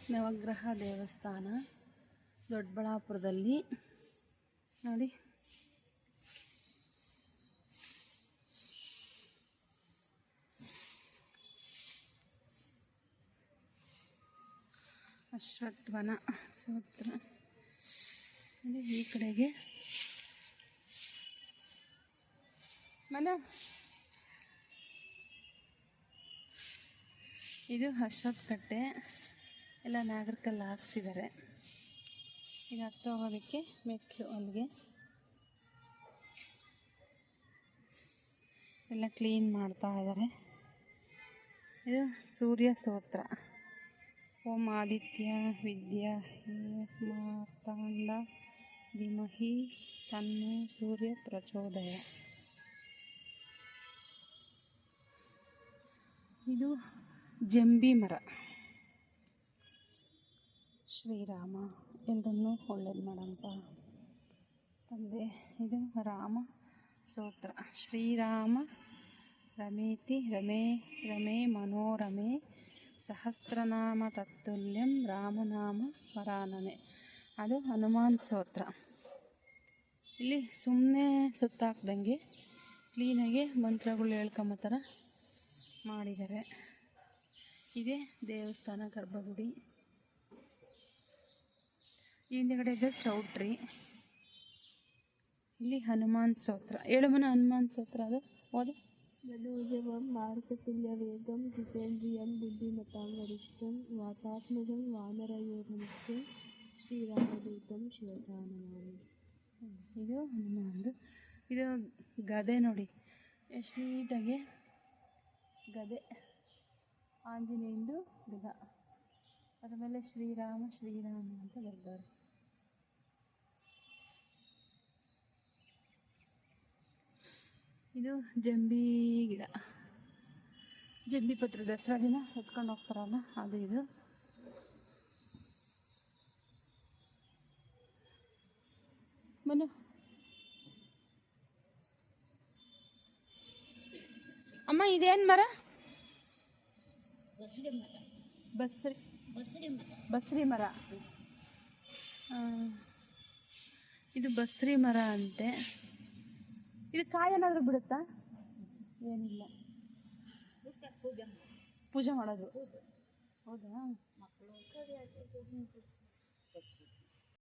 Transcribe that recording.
ನವಗ್ರಹ ದೇವಸ್ಥಾನ ದೊಡ್ಡಬಳ್ಳಾಪುರದಲ್ಲಿ ನೋಡಿ. ಅಶ್ವತ್ಥವನ ಸ್ತೋತ್ರ ಈ ಕಡೆಗೆ ಮನೆ. ಇದು ಅಶ್ವತ್ಥ ಕಟ್ಟೆ, ಎಲ್ಲ ನಾಗರಿಕಲ್ಲಿ ಹಾಕ್ಸಿದ್ದಾರೆ. ಈಗ ಹತ್ತು ಹೋಗೋದಕ್ಕೆ ಮೆಟ್ಲು, ಅಲ್ಲಿಗೆ ಎಲ್ಲ ಕ್ಲೀನ್ ಮಾಡ್ತಾ ಇದ್ದಾರೆ. ಇದು ಸೂರ್ಯ ಸ್ತೋತ್ರ. ಓಂ ಆದಿತ್ಯ ವಿದ್ಯಾ ಮಾರ್ತಾಂಡ ಧೀಮಹಿ ತನ್ನೋ ಸೂರ್ಯ ಪ್ರಚೋದಯ. ಇದು ಜಂಬಿ ಮರ. ಶ್ರೀರಾಮ ಎಲ್ಲರನ್ನೂ ಒಳ್ಳೇದು ಮಾಡಂತ ತಂದೆ. ಇದು ರಾಮ ಸ್ತೋತ್ರ. ಶ್ರೀರಾಮ ರಮೇತಿ ರಮೇ ರಮೇ ಮನೋರಮೆ ಸಹಸ್ರನಾಮ ತತ್ತುಲ್ಯಂ ರಾಮನಾಮ ವರಾನನೆ. ಅದು ಹನುಮಾನ್ ಸ್ತೋತ್ರ. ಇಲ್ಲಿ ಸುಮ್ಮನೆ ಸುತ್ತಾಕ್ದಂಗೆ ಕ್ಲೀನಾಗಿ ಮಂತ್ರಗಳು ಹೇಳ್ಕೊಂಬ ಥರ ಮಾಡಿದ್ದಾರೆ. ಇದೇ ದೇವಸ್ಥಾನ ಗರ್ಭಗುಡಿ. ಹಿಂದುಗಡೆ ಇದೆ ಚೌಟ್ರಿ. ಇಲ್ಲಿ ಹನುಮಾನ್ ಸ್ತೋತ್ರ. ಏಳುಮನ ಹನುಮಾನ್ ಸ್ತೋತ್ರ. ಅದು ಓದು. मनोजवं मारुततुल्यवेगं जितेन्द्रियं बुद्धिमतां वरिष्ठं वातात्मजं वानरयोधमुख्यं ಶ್ರೀರಾಮದೂತಂ ಶಿರಸಾ ನಮಾಮಿ. ಇದು ಹನುಮಾನ್ದು. ಇದು ಗದೆ ನೋಡಿ, ಎಷ್ಟು ನೀಟಾಗಿ ಗದೆ. ಆಂಜನೇಯಂದು ಗದ, ಅದ್ರ ಮೇಲೆ ಶ್ರೀರಾಮ ಶ್ರೀರಾಮ ಅಂತ ಬರ್ತಾರೆ. ಇದು ಜಂಬಿ ಗಿಡ, ಜಂಬಿ ಪತ್ರ. ದಸರಾ ದಿನ ಎತ್ಕೊಂಡು ಹೋಗ್ತಾರಲ್ಲ ಅದು. ಇದು ಮನು. ಅಮ್ಮ ಇದೇನು ಮರ? ಬಸ್ರಿ ಮರ. ಇದು ಬಸ್ರಿ ಮರ ಅಂತೆ. ಇದು ಕಾಯಿ ಏನಾದರೂ ಬಿಡುತ್ತಾ? ಏನಿಲ್ಲ, ಪೂಜೆ ಮಾಡೋದು. ಹೌದಾ?